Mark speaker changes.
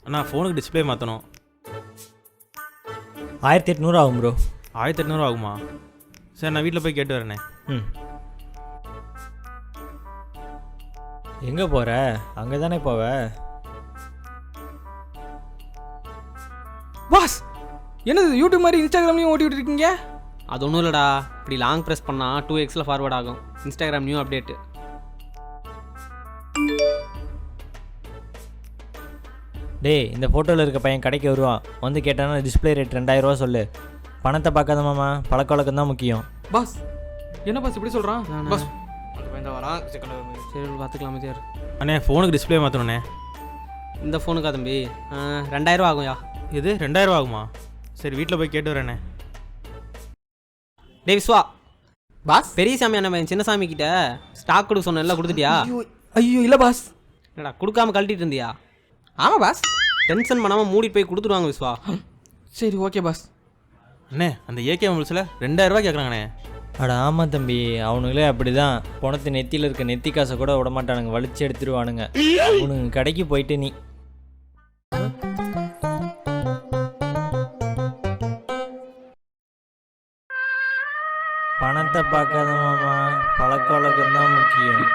Speaker 1: அண்ணா ஃபோனுக்கு டிஸ்பிளே மாற்றணும்.
Speaker 2: 1800 ஆகும் ப்ரோ.
Speaker 1: 1800 ஆகுமா? சரி, நான் வீட்டில் போய் கேட்டு வரேண்ணே.
Speaker 2: ம். எங்கே போகிற? அங்கே தானே போவ.
Speaker 3: பாஸ், என்னது யூடியூப் மாதிரி இன்ஸ்டாகிராம்லையும் ஓட்டிகிட்டு இருக்கீங்க?
Speaker 4: அது ஒன்றும் இல்லைடா, இப்படி லாங் ப்ரெஸ் பண்ணால் 2x ஃபார்வர்ட் ஆகும். Instagram new update.
Speaker 2: டேய், இந்த ஃபோட்டோவில் இருக்க பையன் கடைக்கு வருவான். வந்து கேட்டானா டிஸ்பிளே ரேட் 2000 சொல்லு. பணத்தை பார்க்காத மாமா, பழக்க வழக்கம் தான் முக்கியம்.
Speaker 3: பாஸ், என்ன பாஸ் இப்படி சொல்கிறான்?
Speaker 4: நானா?
Speaker 3: பாஸ்
Speaker 4: சரி பார்த்துக்கலாமே சார்.
Speaker 1: அண்ணே ஃபோனுக்கு டிஸ்பிளே மாற்றணுண்ணே.
Speaker 4: இந்த ஃபோனுக்கா தம்பி? 2000 ஆகும்யா.
Speaker 1: இது 2000 ஆகுமா? சரி, வீட்டில் போய் கேட்டு வரேண்ணே.
Speaker 4: டே விஸ்வா,
Speaker 3: பாஸ்,
Speaker 4: பெரிய சாமி அண்ணன் சின்ன சாமி கிட்ட ஸ்டாக் கொடுக்க சொன்ன எல்லாம் கொடுத்துட்டியா?
Speaker 3: ஐயோ இல்லை பாஸ்.
Speaker 4: என்னடா கொடுக்காம கழட்டிட்டு இருந்தியா?
Speaker 3: ஆமாம் பாஸ்.
Speaker 4: டென்ஷன் பண்ணாமல் மூடிட்டு போய் கொடுத்துருவாங்க விஸ்வா.
Speaker 3: சரி ஓகே பாஸ்.
Speaker 1: அண்ணே, அந்த ஏகே மொபைல்ஸில் 2000 கேட்குறாங்கண்ணே.
Speaker 2: அட ஆமாம் தம்பி, அவனுங்களே அப்படி தான். பணத்து நெத்தியில் இருக்க நெத்தி காசை கூட விட மாட்டானுங்க, வலிச்சு எடுத்துருவானுங்க. அவனுங்க கடைக்கு போயிட்டு நீ பணத்தை பார்க்காத மாமா, பழக்க வழக்கம் தான் முக்கியம்.